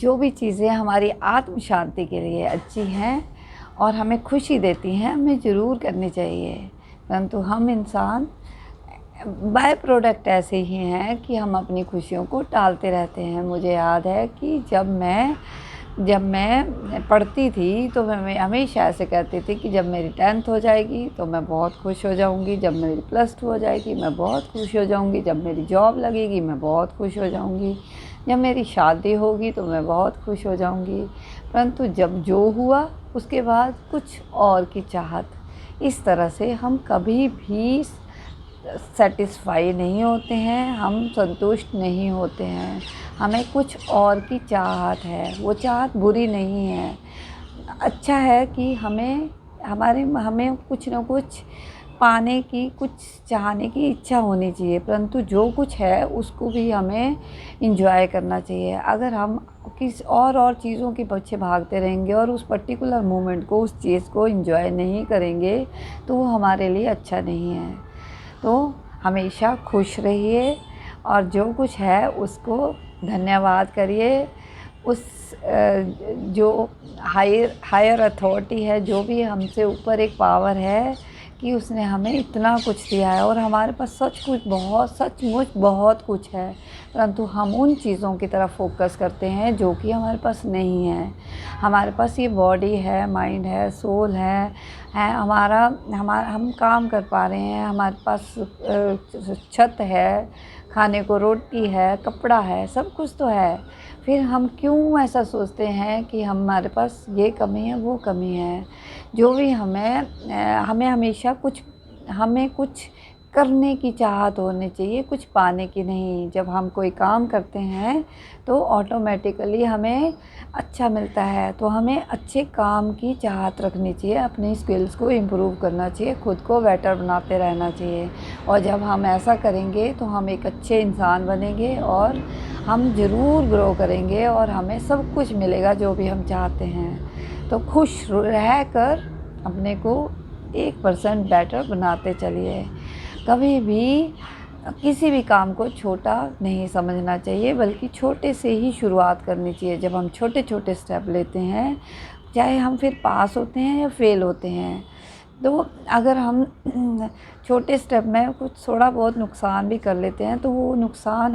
जो भी चीज़ें हमारी आत्म शांति के लिए अच्छी हैं और हमें खुशी देती हैं, हमें ज़रूर करनी चाहिए। परंतु हम इंसान बाय प्रोडक्ट ऐसे ही हैं कि हम अपनी खुशियों को टालते रहते हैं। मुझे याद है कि जब मैं पढ़ती थी तो मैं हमेशा ऐसे कहती थी कि जब मेरी 10th हो जाएगी तो मैं बहुत खुश हो जाऊंगी, जब मेरी +2 हो जाएगी मैं बहुत खुश हो जाऊंगी, जब मेरी जॉब लगेगी मैं बहुत खुश हो जाऊंगी, जब मेरी शादी होगी तो मैं बहुत खुश हो जाऊंगी। परंतु जब जो हुआ उसके बाद कुछ और की चाहत, इस तरह से हम कभी भी सेटिस्फाई नहीं होते हैं, हम संतुष्ट नहीं होते हैं। हमें कुछ और की चाहत है, वो चाहत बुरी नहीं है। अच्छा है कि हमें कुछ ना कुछ पाने की, कुछ चाहने की इच्छा होनी चाहिए, परंतु जो कुछ है उसको भी हमें इंजॉय करना चाहिए। अगर हम किसी और चीज़ों के पीछे भागते रहेंगे और उस पर्टिकुलर मोमेंट को, उस चीज़ को इंजॉय नहीं करेंगे तो वो हमारे लिए अच्छा नहीं है। तो हमेशा खुश रहिए और जो कुछ है उसको धन्यवाद करिए। उस जो हायर अथॉरिटी है, जो भी हमसे ऊपर एक पावर है कि उसने हमें इतना कुछ दिया है और हमारे पास सचमुच बहुत कुछ है, परंतु हम उन चीज़ों की तरफ फोकस करते हैं जो कि हमारे पास नहीं है। हमारे पास ये बॉडी है, माइंड है, सोल है हम काम कर पा रहे हैं, हमारे पास छत है, खाने को रोटी है, कपड़ा है, सब कुछ तो है। फिर हम क्यों ऐसा सोचते हैं कि हमारे पास ये कमी है, वो कमी है। जो भी हमें हमेशा हमें कुछ करने की चाहत होनी चाहिए, कुछ पाने की नहीं। जब हम कोई काम करते हैं तो ऑटोमेटिकली हमें अच्छा मिलता है, तो हमें अच्छे काम की चाहत रखनी चाहिए, अपनी स्किल्स को इम्प्रूव करना चाहिए, खुद को बेटर बनाते रहना चाहिए। और जब हम ऐसा करेंगे तो हम एक अच्छे इंसान बनेंगे और हम ज़रूर ग्रो करेंगे और हमें सब कुछ मिलेगा जो भी हम चाहते हैं। तो खुश रह कर अपने को 1% बेटर बनाते चलिए। कभी भी किसी भी काम को छोटा नहीं समझना चाहिए, बल्कि छोटे से ही शुरुआत करनी चाहिए। जब हम छोटे छोटे स्टेप लेते हैं, चाहे हम फिर पास होते हैं या फेल होते हैं, तो अगर हम छोटे स्टेप में कुछ थोड़ा बहुत नुकसान भी कर लेते हैं तो वो नुकसान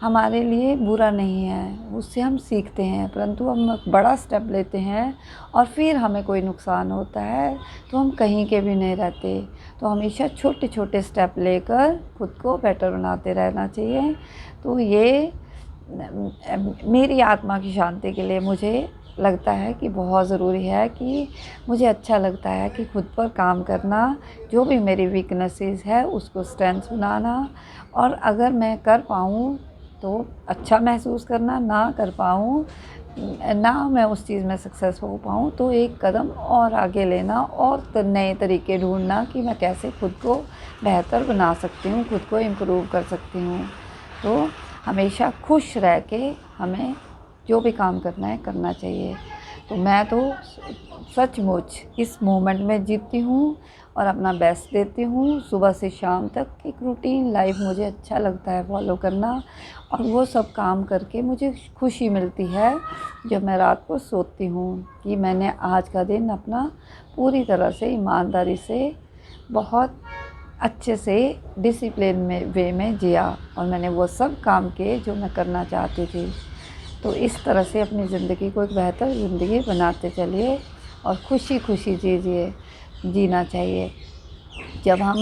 हमारे लिए बुरा नहीं है, उससे हम सीखते हैं। परंतु हम बड़ा स्टेप लेते हैं और फिर हमें कोई नुकसान होता है तो हम कहीं के भी नहीं रहते। तो हमेशा छोटे छोटे स्टेप लेकर खुद को बेटर बनाते रहना चाहिए। तो ये मेरी आत्मा की शांति के लिए मुझे लगता है कि बहुत ज़रूरी है कि मुझे अच्छा लगता है कि खुद पर काम करना, जो भी मेरी वीकनेसेस है उसको स्ट्रेंथ बनाना, और अगर मैं कर पाऊँ तो अच्छा महसूस करना, ना कर पाऊँ, ना मैं उस चीज़ में सक्सेस हो पाऊँ तो एक कदम और आगे लेना और नए तरीके ढूंढना कि मैं कैसे खुद को बेहतर बना सकती हूँ, खुद को इम्प्रूव कर सकती हूँ। तो हमेशा खुश रह के हमें जो भी काम करना है करना चाहिए। तो मैं तो सचमुच इस मोमेंट में जीती हूँ और अपना बेस्ट देती हूँ। सुबह से शाम तक एक रूटीन लाइफ मुझे अच्छा लगता है फॉलो करना, और वो सब काम करके मुझे खुशी मिलती है जब मैं रात को सोती हूँ कि मैंने आज का दिन अपना पूरी तरह से ईमानदारी से, बहुत अच्छे से डिसिप्लिन वे में जिया और मैंने वो सब काम किए जो मैं करना चाहती थी। तो इस तरह से अपनी ज़िंदगी को एक बेहतर ज़िंदगी बनाते चलिए और खुशी खुशी जीना चाहिए। जब हम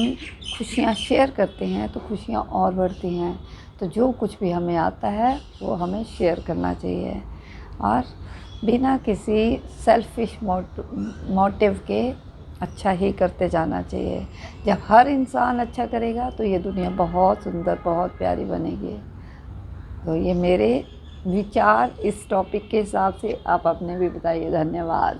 खुशियाँ शेयर करते हैं तो खुशियाँ और बढ़ती हैं। तो जो कुछ भी हमें आता है वो हमें शेयर करना चाहिए और बिना किसी सेल्फिश मोटिव के अच्छा ही करते जाना चाहिए। जब हर इंसान अच्छा करेगा तो ये दुनिया बहुत सुंदर, बहुत प्यारी बनेगी। तो ये मेरे विचार इस टॉपिक के हिसाब से आप अपने भी बताइए। धन्यवाद।